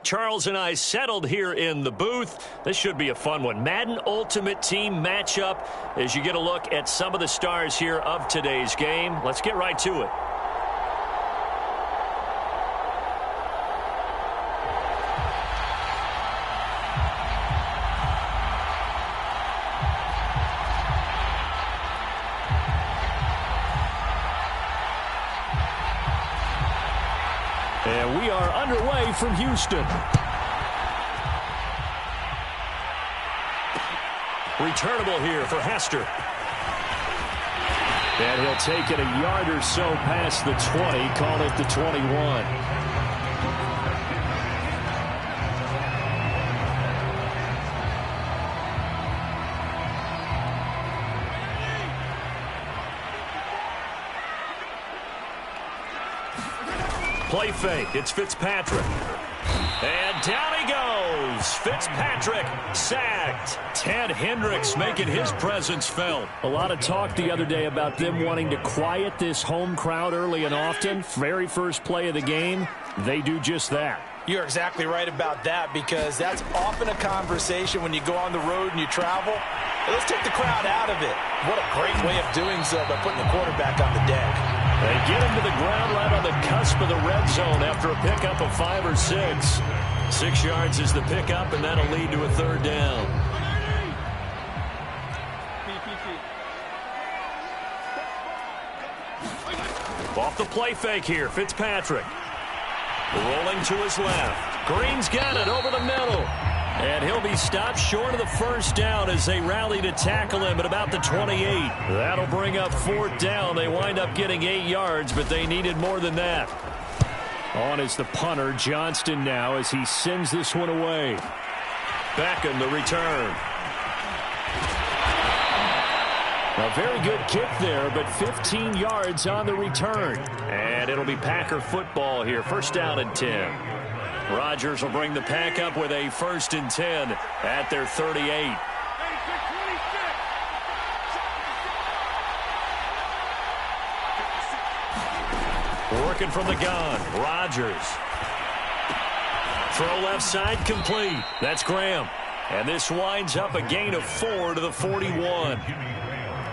Charles and I settled here in the booth. This should be a fun one. Madden Ultimate Team matchup as you get a look at some of the stars here of today's game. Let's get right to it. And we are underway from Houston. Returnable here for Hester. And he'll take it a yard or so past the 20, call it the 21. Play fake. It's Fitzpatrick. And down he goes. Fitzpatrick sacked. Ted Hendricks making his presence felt. A lot of talk the other day about them wanting to quiet this home crowd early and often. Very first play of the game, they do just that. You're exactly right about that, because that's often a conversation when you go on the road and you travel. Let's take the crowd out of it. What a great way of doing so by putting the quarterback on the deck. They get him to the ground right on the cusp of the red zone after a pickup of 5 or 6. 6 yards is the pickup, and that'll lead to a third down. Off the play fake here, Fitzpatrick. Rolling to his left. Green's got it over the middle. And he'll be stopped short of the first down as they rally to tackle him at about the 28. That'll bring up fourth down. They wind up getting 8 yards, but they needed more than that. On is the punter, Johnston, now as he sends this one away. Back in the return. A very good kick there, but 15 yards on the return. And it'll be Packer football here. First down and 10. Rodgers will bring the pack up with a 1st and 10 at their 38. Working from the gun, Rodgers. Throw left side complete. That's Graham. And this winds up a gain of 4 to the 41.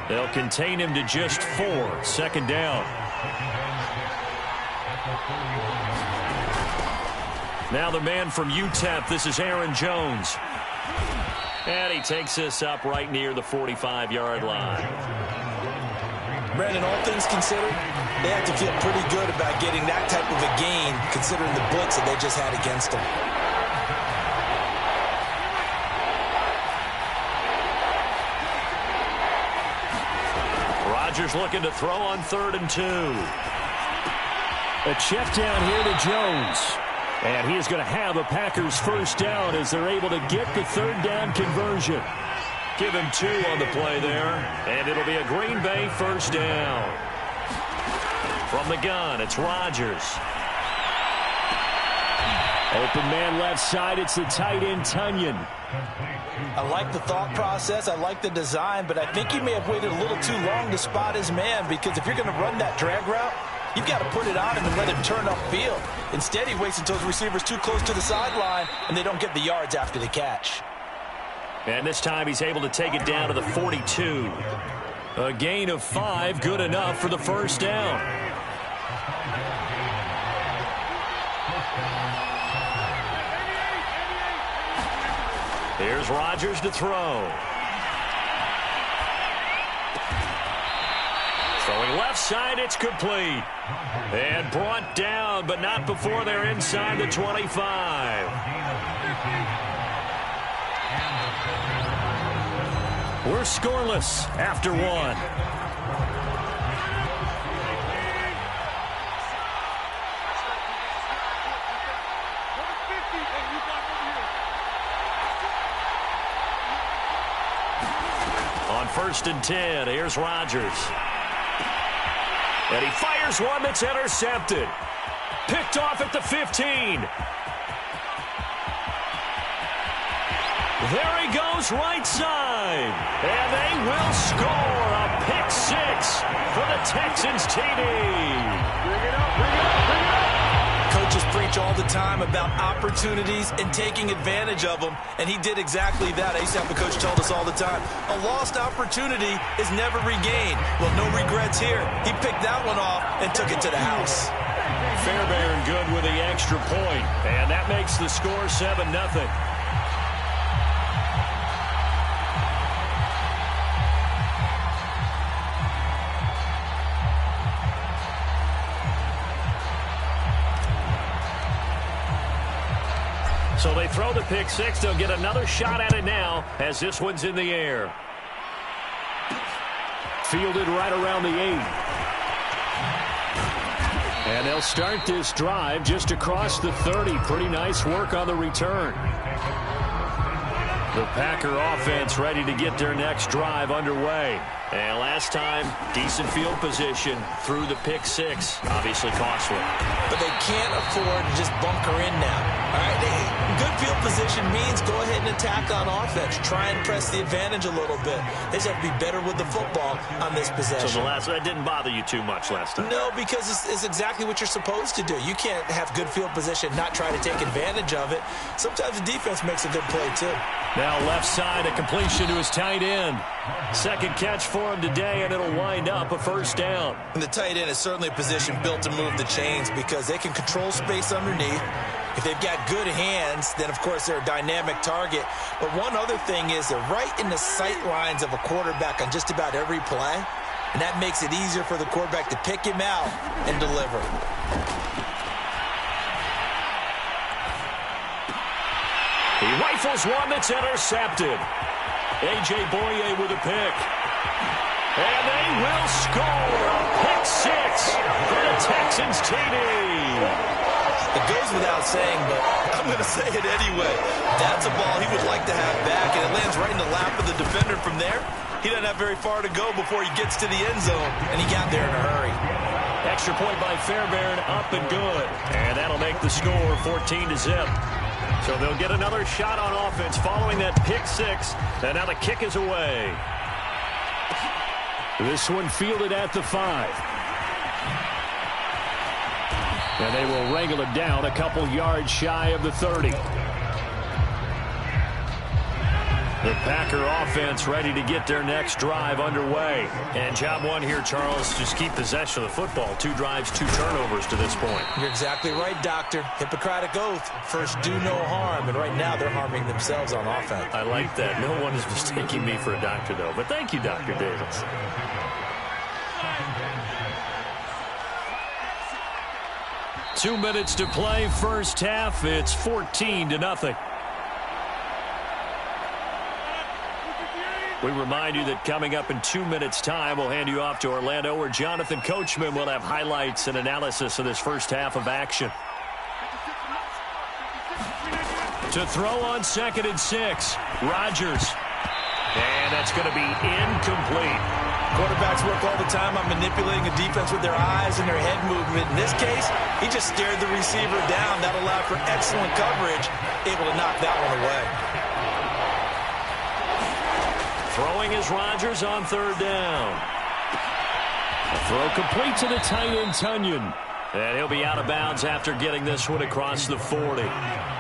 They'll contain him to just 4. Second down. Now the man from UTEP, this is Aaron Jones. And he takes this up right near the 45-yard line. Brandon, all things considered, they have to feel pretty good about getting that type of a gain, considering the blitz that they just had against them. Rodgers looking to throw on 3rd and 2. A check down here to Jones. And he is going to have a Packers first down as they're able to get the third down conversion. Give him 2 on the play there. And it'll be a Green Bay first down. From the gun, it's Rodgers. Open man left side, it's the tight end, Tunyon. I like the thought process, I like the design, but I think he may have waited a little too long to spot his man, because if you're going to run that drag route, you've got to put it on him and let him turn upfield. Instead, he waits until his receiver's too close to the sideline, and they don't get the yards after the catch. And this time he's able to take it down to the 42. A gain of 5, good enough for the first down. Here's Rodgers to throw. Throwing left side, it's complete. And brought down, but not before they're inside the 25. We're scoreless after 1. On 1st and 10, here's Rodgers. And he fires one that's intercepted. Picked off at the 15. There he goes right side. And they will score a pick 6 for the Texans TD. Bring it up, bring it up, bring it up. Coaches preach coach all the time about opportunities and taking advantage of them, and he did exactly that. I used to have the coach tell us all the time, a lost opportunity is never regained. Well, no regrets here. He picked that one off and took it to the house. Fairbairn good with the extra point, and that makes the score 7-0. So they throw the pick six. They'll get another shot at it now as this one's in the air. Fielded right around the 8. And they'll start this drive just across the 30. Pretty nice work on the return. The Packer offense ready to get their next drive underway. And last time, decent field position through the pick six. Obviously costly. But they can't afford to just bunker in now. All right, good field position means go ahead and attack on offense. Try and press the advantage a little bit. They just have to be better with the football on this possession. So that didn't bother you too much last time? No, because it's exactly what you're supposed to do. You can't have good field position, not try to take advantage of it. Sometimes the defense makes a good play, too. Now left side, a completion to his tight end. Second catch for him today, and it'll wind up a first down. And the tight end is certainly a position built to move the chains because they can control space underneath. If they've got good hands, then, of course, they're a dynamic target. But one other thing is they're right in the sight lines of a quarterback on just about every play, and that makes it easier for the quarterback to pick him out and deliver. He rifles one that's intercepted. A.J. Boye with a pick. And they will score a pick six for the Texans TD. It goes without saying, but I'm going to say it anyway. That's a ball he would like to have back, and it lands right in the lap of the defender from there. He doesn't have very far to go before he gets to the end zone, and he got there in a hurry. Extra point by Fairbairn, up and good. And that'll make the score 14-0. So they'll get another shot on offense following that pick six, and now the kick is away. This one fielded at the 5. And they will wrangle it down a couple yards shy of the 30. The Packer offense ready to get their next drive underway. And job one here, Charles, just keep possession of the football. 2 drives, 2 turnovers to this point. You're exactly right, Doctor. Hippocratic oath. First, do no harm. And right now, they're harming themselves on offense. I like that. No one is mistaking me for a doctor, though. But thank you, Dr. Davis. Two minutes to play, first half. It's 14-0. We remind you that coming up in 2 minutes' time, we'll hand you off to Orlando, where Jonathan Coachman will have highlights and analysis of this first half of action. To throw on 2nd and 6, Rodgers. And that's going to be incomplete. Quarterbacks work all the time on manipulating a defense with their eyes and their head movement. In this case, he just stared the receiver down. That allowed for excellent coverage, able to knock that one away. Throwing is Rodgers on 3rd down. A throw complete to the tight end, Tunyon. And he'll be out of bounds after getting this one across the 40.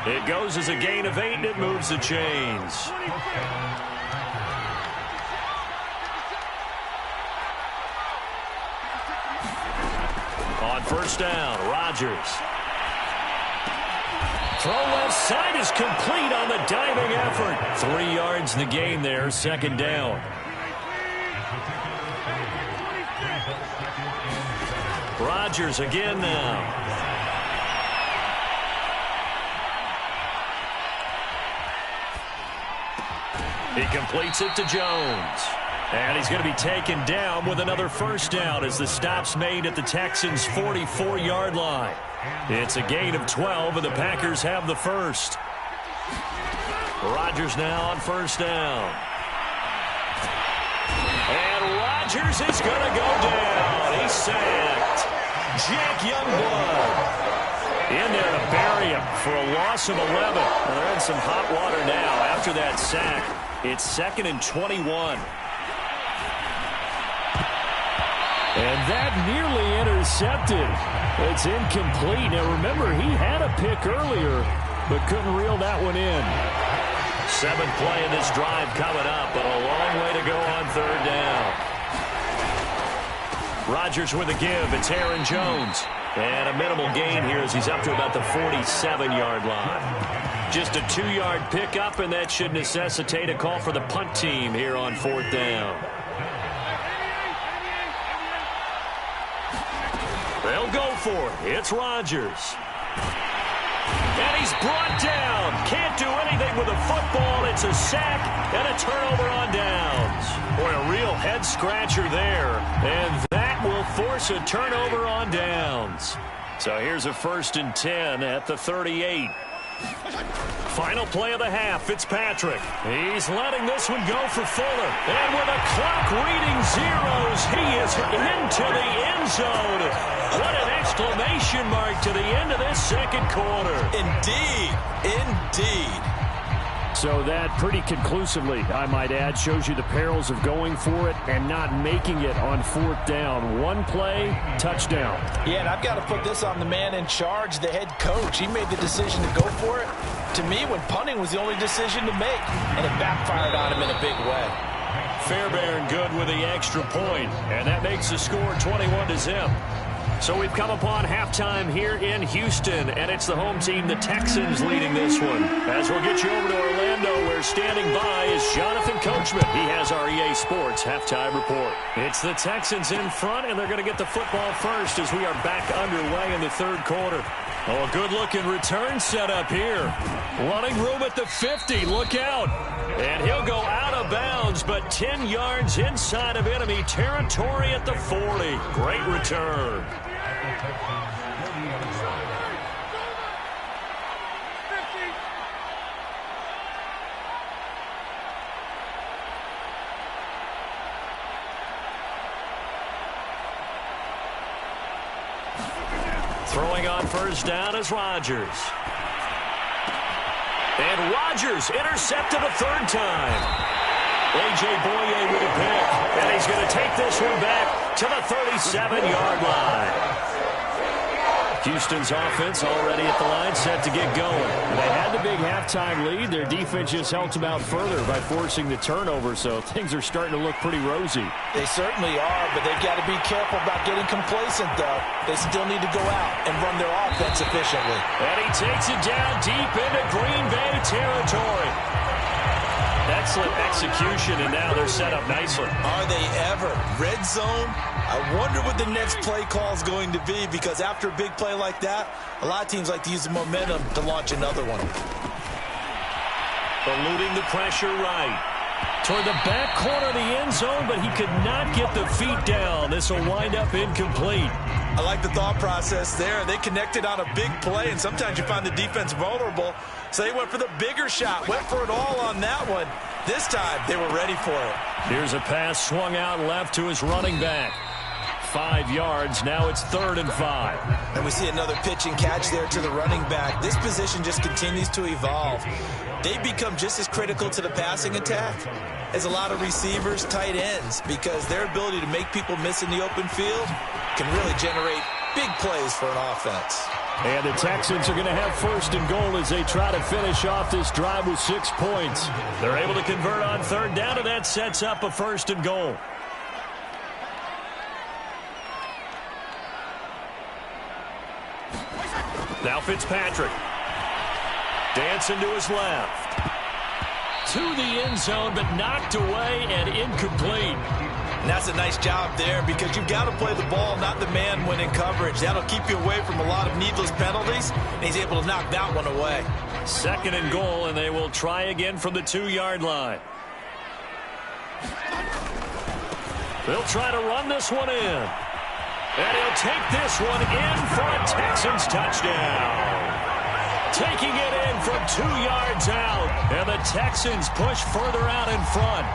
It goes as a gain of 8, and it moves the chains. On 1st down, Rodgers. Throw left side is complete on the diving effort. 3 yards the gain there, 2nd down. Rodgers again now. He completes it to Jones. And he's going to be taken down with another 1st down as the stop's made at the Texans' 44-yard line. It's a gain of 12, and the Packers have the first. Rodgers now on 1st down. And Rodgers is going to go down. He's sacked. Jack Youngblood in there to bury him for a loss of 11. Well, they're in some hot water now after that sack. It's 2nd and 21. And that nearly intercepted. It's incomplete. Now, remember, he had a pick earlier, but couldn't reel that one in. 7th play in this drive coming up, but a long way to go on 3rd down. Rodgers with a give. It's Aaron Jones. And a minimal gain here as he's up to about the 47-yard line. Just a 2-yard pickup, and that should necessitate a call for the punt team here on 4th down. They'll go for it. It's Rodgers. And he's brought down. Can't do anything with the football. It's a sack and a turnover on downs. Boy, a real head-scratcher there. And that will force a turnover on downs. So here's a 1st and 10 at the 38. Final play of the half, Fitzpatrick. He's letting this one go for Fuller. And with a clock reading zeros, he is into the end zone. What an exclamation mark to the end of this 2nd quarter. Indeed. Indeed. So that pretty conclusively, I might add, shows you the perils of going for it and not making it on 4th down. One play, touchdown. Yeah, and I've got to put this on the man in charge, the head coach. He made the decision to go for it. To me, when punting was the only decision to make, and it backfired on him in a big way. Fairbairn good with the extra point, and that makes the score 21-0. So we've come upon halftime here in Houston, and it's the home team, the Texans, leading this one. As we'll get you over to Orlando, where standing by is Jonathan Coachman. He has our EA Sports halftime report. It's the Texans in front, and they're going to get the football first as we are back underway in the 3rd quarter. Oh, a good-looking return setup here. Running room at the 50. Look out. And he'll go out of bounds, but 10 yards inside of enemy territory at the 40. Great return. Throwing on 1st down is Rodgers. And Rodgers intercepted a 3rd time. A.J. Boye with a pick. And he's going to take this one back to the 37-yard line. Houston's offense already at the line, set to get going. They had the big halftime lead. Their defense just helped them out further by forcing the turnover, so things are starting to look pretty rosy. They certainly are, but they've got to be careful about getting complacent, though. They still need to go out and run their offense efficiently. And he takes it down deep into Green Bay territory. Excellent execution, and now they're set up nicely. Are they ever? Red zone? I wonder what the next play call is going to be, because after a big play like that, a lot of teams like to use the momentum to launch another one. Eluding the pressure right. Toward the back corner of the end zone, but he could not get the feet down. This will wind up incomplete. I like the thought process there. They connected on a big play, and sometimes you find the defense vulnerable. So they went for the bigger shot, went for it all on that one. This time, they were ready for it. Here's a pass swung out left to his running back. 5 yards. Now it's 3rd and 5. And we see another pitch and catch there to the running back. This position just continues to evolve. They become just as critical to the passing attack as a lot of receivers, tight ends, because their ability to make people miss in the open field can really generate big plays for an offense. And the Texans are going to have 1st and goal as they try to finish off this drive with 6 points. They're able to convert on 3rd down, and that sets up a 1st and goal. Now Fitzpatrick. Dancing to his left. To the end zone, but knocked away and incomplete. And that's a nice job there, because you've got to play the ball, not the man when in coverage. That'll keep you away from a lot of needless penalties, and he's able to knock that one away. 2nd and goal, and they will try again from the 2-yard line. They'll try to run this one in. And he'll take this one in for a Texans touchdown. Taking it in from 2 yards out, and the Texans push further out in front.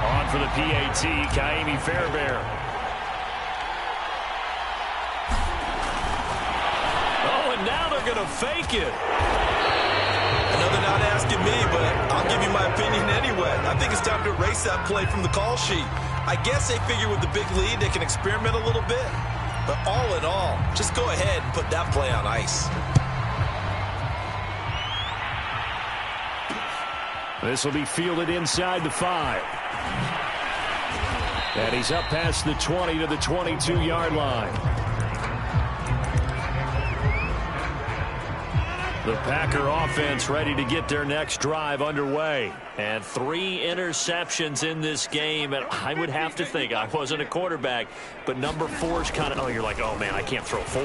On for the PAT, Kaimi Fairbairn. Oh, and now they're going to fake it. I know they're not asking me, but I'll give you my opinion anyway. I think it's time to erase that play from the call sheet. I guess they figure with the big lead they can experiment a little bit. But all in all, just go ahead and put that play on ice. This will be fielded inside the 5. And he's up past the 20 to the 22-yard line. The Packer offense ready to get their next drive underway. And 3 interceptions in this game. And I would have to think, I wasn't a quarterback, but number 4's kind of, you're like, oh, man, I can't throw 4.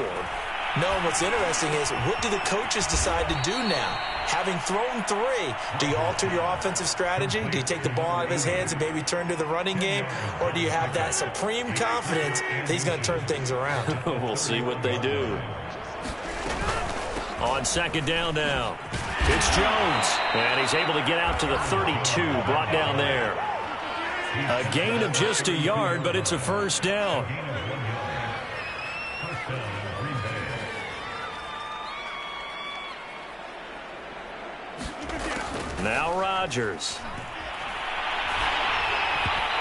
No, what's interesting is, what do the coaches decide to do now? Having thrown 3, do you alter your offensive strategy? Do you take the ball out of his hands and maybe turn to the running game? Or do you have that supreme confidence that he's going to turn things around? We'll see what they do. On second down now, it's Jones. And he's able to get out to the 32, brought down there. A gain of just a yard, but it's a first down. Now Rodgers.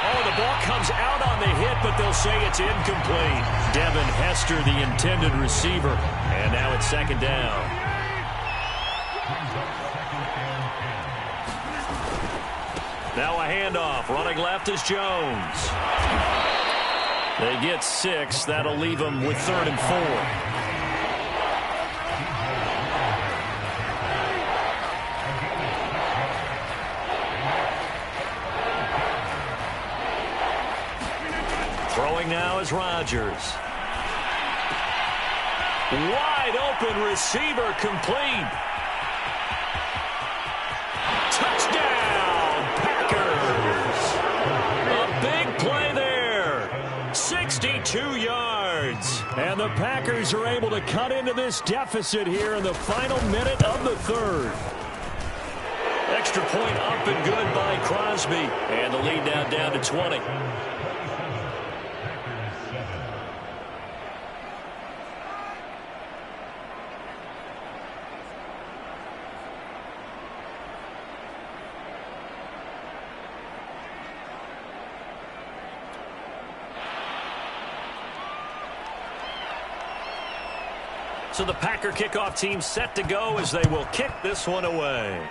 Oh, the ball comes out on the hit, but they'll say it's incomplete. Devin Hester, the intended receiver. And now it's second down. Now a handoff. Running left is Jones. They get 6. That'll leave them with 3rd and 4. Throwing now is Rodgers. Wide open receiver, complete. Touchdown, Packers. A big play there. 62 yards. And the Packers are able to cut into this deficit here in the final minute of the 3rd. Extra point up and good by Crosby. And the lead now down to 20. So the Packer kickoff team set to go as they will kick this one away.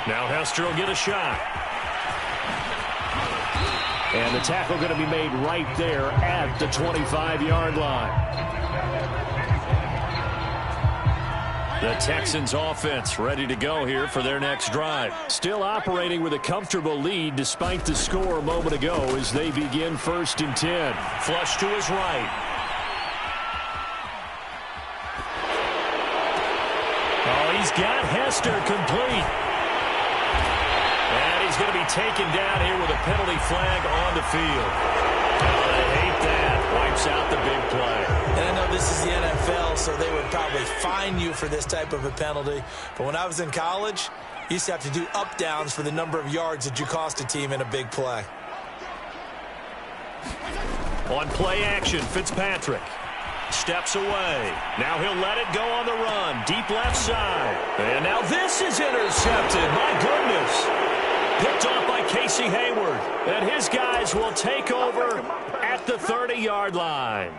Now Hester will get a shot. And the tackle going to be made right there at the 25-yard line. The Texans offense ready to go here for their next drive. Still operating with a comfortable lead despite the score a moment ago as they begin 1st and 10. Flush to his right. He's got Hester complete. And he's going to be taken down here with a penalty flag on the field. I hate that. Wipes out the big play. And I know this is the NFL, so they would probably fine you for this type of a penalty. But when I was in college, you used to have to do up-downs for the number of yards that you cost a team in a big play. On play action, Fitzpatrick. Steps away. Now he'll let it go on the run. Deep left side. And now this is intercepted. My goodness. Picked off by Casey Hayward. And his guys will take over at the 30-yard line.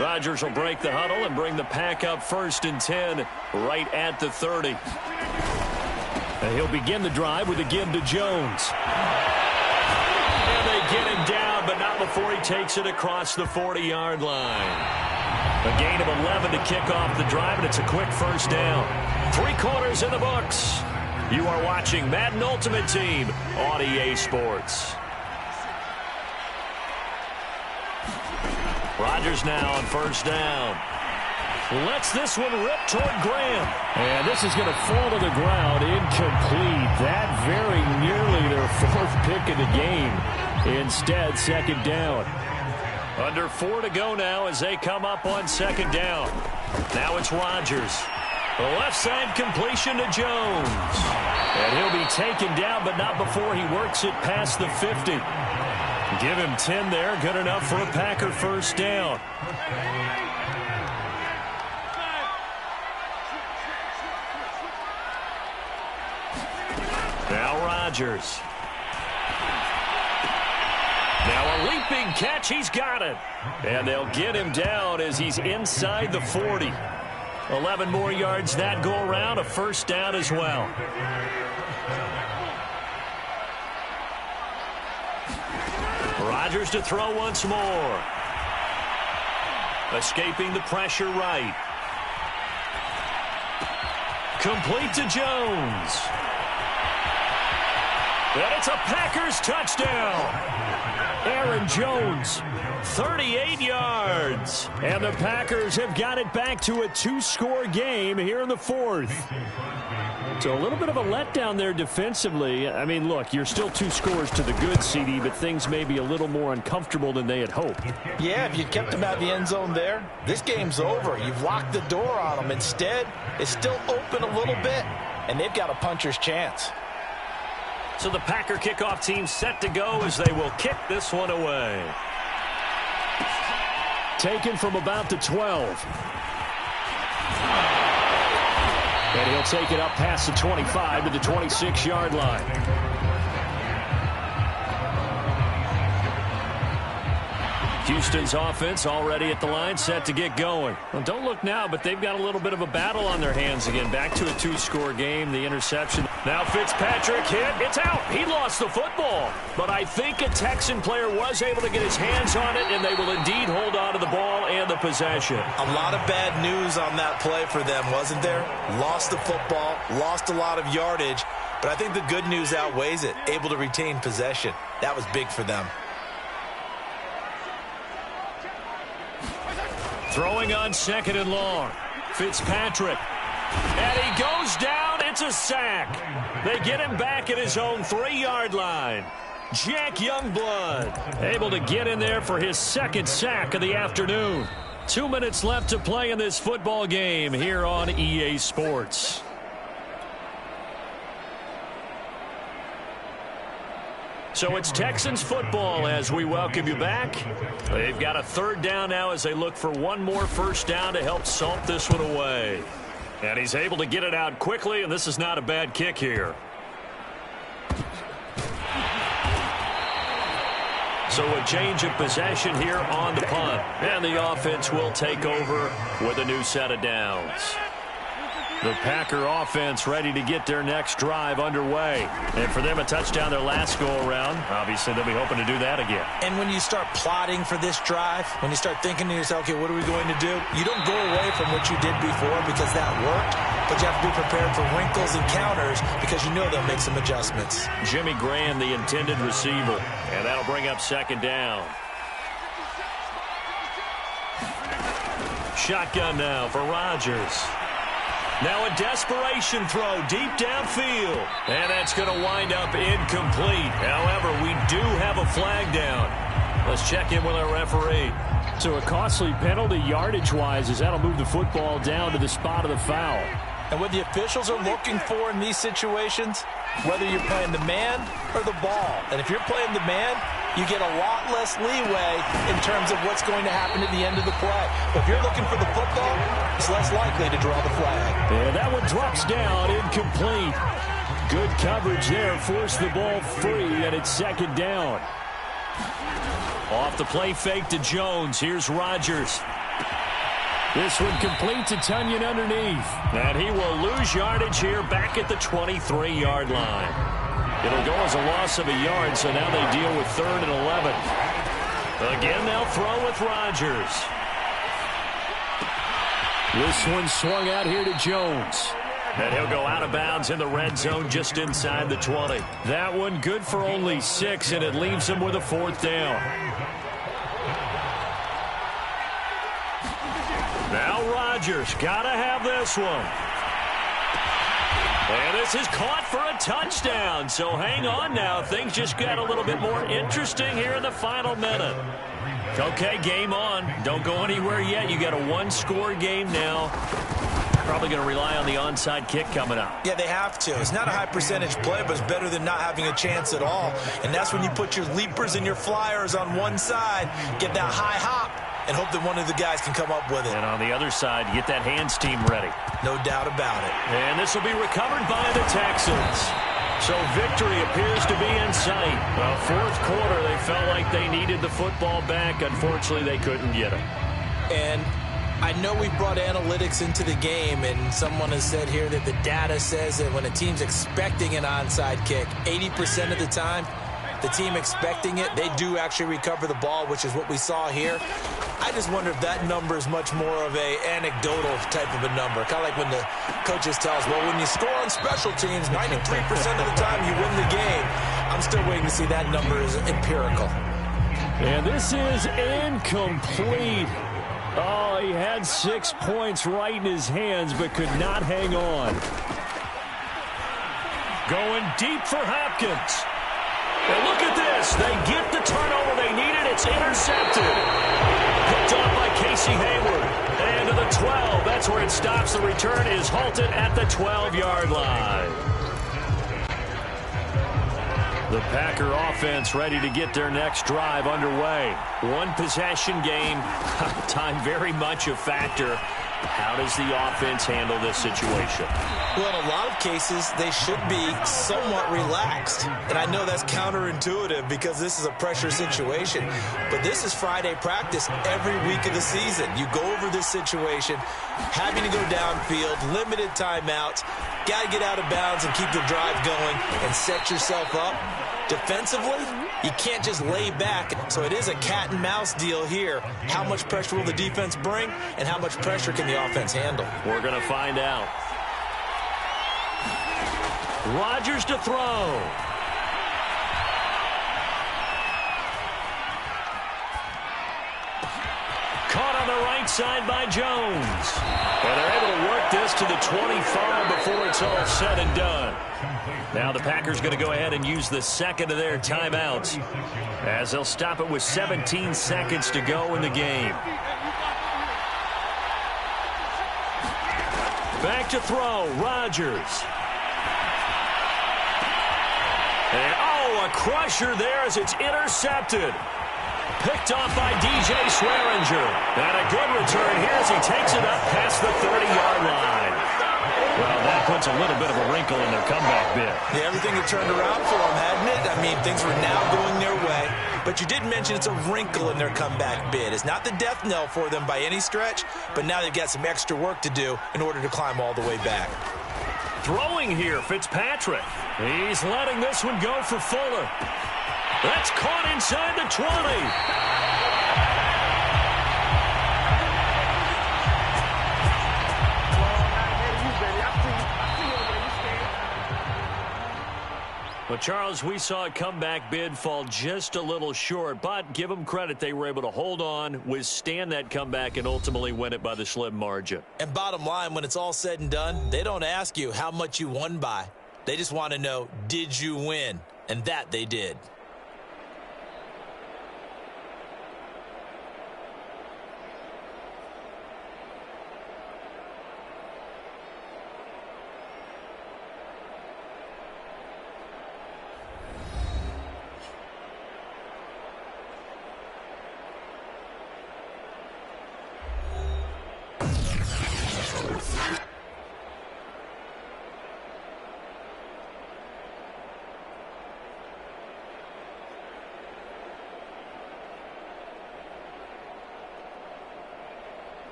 Rodgers will break the huddle and bring the Pack up 1st and 10 right at the 30. And he'll begin the drive with a give to Jones. And they get him down, but not before he takes it across the 40-yard line. A gain of 11 to kick off the drive, and it's a quick first down. 3 quarters in the books. You are watching Madden Ultimate Team on EA Sports. Rodgers now on 1st down. Lets this one rip toward Graham. And this is going to fall to the ground incomplete. That very nearly their 4th pick of the game. Instead, 2nd down. Under 4 to go now as they come up on 2nd down. Now it's Rodgers. The left side completion to Jones. And he'll be taken down, but not before he works it past the 50. Give him 10 there. Good enough for a Packer 1st down. Now Rodgers. Now A leaping catch. He's got it. And they'll get him down as he's inside the 40. 11 more yards that go around. A first down as well. Rodgers to throw once more. Escaping the pressure right. Complete to Jones. And it's a Packers touchdown. Aaron Jones, 38 yards. And the Packers have got it back to a two-score game here in the fourth. So a little bit of a letdown there defensively. I mean, look, you're still 2 scores to the good, CD, but things may be a little more uncomfortable than they had hoped. Yeah, if you kept them out of the end zone there, this game's over. You've locked the door on them. Instead, it's still open a little bit, and they've got a puncher's chance. So the Packer kickoff team set to go as they will kick this one away. Taken from about the 12. And he'll take it up past the 25 to the 26-yard line. Houston's offense already at the line, set to get going. Well, don't look now, but they've got a little bit of a battle on their hands again. Back to a 2-score game, the interception. Now Fitzpatrick hit. It's out. He lost the football. But I think a Texan player was able to get his hands on it, and they will indeed hold on to the ball and the possession. A lot of bad news on that play for them, wasn't there? Lost the football, lost a lot of yardage, but I think the good news outweighs it. Able to retain possession. That was big for them. Throwing on 2nd and long. Fitzpatrick. And he goes down. It's a sack. They get him back at his own 3-yard line. Jack Youngblood able to get in there for his 2nd sack of the afternoon. 2 minutes left to play in this football game here on EA Sports. So it's Texans football as we welcome you back. They've got a 3rd down now as they look for one more first down to help salt this one away. And he's able to get it out quickly, and this is not a bad kick here. So a change of possession here on the punt. And the offense will take over with a new set of downs. The Packer offense ready to get their next drive underway. And for them, a touchdown their last go-around. Obviously, they'll be hoping to do that again. And when you start plotting for this drive, when you start thinking to yourself, okay, what are we going to do? You don't go away from what you did before because that worked, but you have to be prepared for wrinkles and counters because you know they'll make some adjustments. Jimmy Graham, the intended receiver, and that'll bring up 2nd down. Shotgun now for Rodgers. Now a desperation throw deep downfield. And that's going to wind up incomplete. However, we do have a flag down. Let's check in with our referee. So a costly penalty yardage-wise as that'll move the football down to the spot of the foul. And what the officials are looking for in these situations, whether you're playing the man or the ball. And if you're playing the man, you get a lot less leeway in terms of what's going to happen at the end of the play. But if you're looking for the football, it's less likely to draw the flag. And that one drops down, incomplete. Good coverage there, forced the ball free, and it's 2nd down. Off the play fake to Jones. Here's Rodgers. This one complete to Tunyon underneath. And he will lose yardage here back at the 23-yard line. It'll go as a loss of a yard, so now they deal with 3rd and 11. Again, they'll throw with Rodgers. This one swung out here to Jones. And he'll go out of bounds in the red zone just inside the 20. That one good for only 6, and it leaves him with a 4th down. Now Rodgers, gotta have this one. And this is caught for a touchdown. So hang on now. Things just got a little bit more interesting here in the final minute. Okay, game on. Don't go anywhere yet. You got a 1-score game now. Probably going to rely on the onside kick coming up. Yeah, they have to. It's not a high percentage play, but it's better than not having a chance at all. And that's when you put your leapers and your flyers on one side, get that high hop, and hope that one of the guys can come up with it. And on the other side, get that hands team ready. No doubt about it. And this will be recovered by the Texans. So victory appears to be in sight. Well, fourth quarter, they felt like they needed the football back. Unfortunately, they couldn't get it. And I know we brought analytics into the game, and someone has said here that the data says that when a team's expecting an onside kick, 80% of the time, the team expecting it, they do actually recover the ball, which is what we saw here. I just wonder if that number is much more of a anecdotal type of a number. Kind of like when the coaches tell us, well, when you score on special teams, 93% of the time you win the game. I'm still waiting to see that number is empirical. And this is incomplete. Oh, he had 6 points right in his hands, but could not hang on. Going deep for Hopkins. And look at this. They get the turnover they needed. It's intercepted. Picked off by Casey Hayward. And to the 12. That's where it stops. The return is halted at the 12-yard line. The Packer offense ready to get their next drive underway. One possession game. Time very much a factor. How does the offense handle this situation? Well, in a lot of cases, they should be somewhat relaxed. And I know that's counterintuitive because this is a pressure situation. But this is Friday practice every week of the season. You go over this situation, having to go downfield, limited timeouts, got to get out of bounds and keep the drive going and set yourself up. Defensively, you can't just lay back. So it is a cat and mouse deal here. How much pressure will the defense bring, and how much pressure can the offense handle? We're going to find out. Rodgers to throw. Caught on the right side by Jones. And they're able to work this to the 25 before it's all said and done. Now the Packers going to go ahead and use the second of their timeouts as they'll stop it with 17 seconds to go in the game. Back to throw, Rodgers. And, a crusher there as it's intercepted. Picked off by DJ Swearinger. And a good return here as he takes it up past the 30-yard line. Well, that puts a little bit of a wrinkle in their comeback bid. Yeah, everything had turned around for them, hadn't it? I mean, things were now going their way. But you did mention it's a wrinkle in their comeback bid. It's not the death knell for them by any stretch, but now they've got some extra work to do in order to climb all the way back. Throwing here, Fitzpatrick. He's letting this one go for Fuller. That's caught inside the 20. Well, Charles, we saw a comeback bid fall just a little short, but give them credit. They were able to hold on, withstand that comeback, and ultimately win it by the slim margin. And bottom line, when it's all said and done, they don't ask you how much you won by. They just want to know, did you win? And that they did.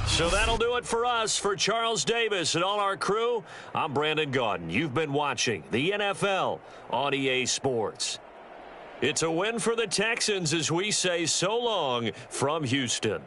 So that'll do it for us. For Charles Davis and all our crew, I'm Brandon Gaudin. You've been watching the NFL on EA Sports. It's a win for the Texans as we say so long from Houston.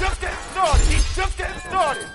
just getting started. He's just getting started.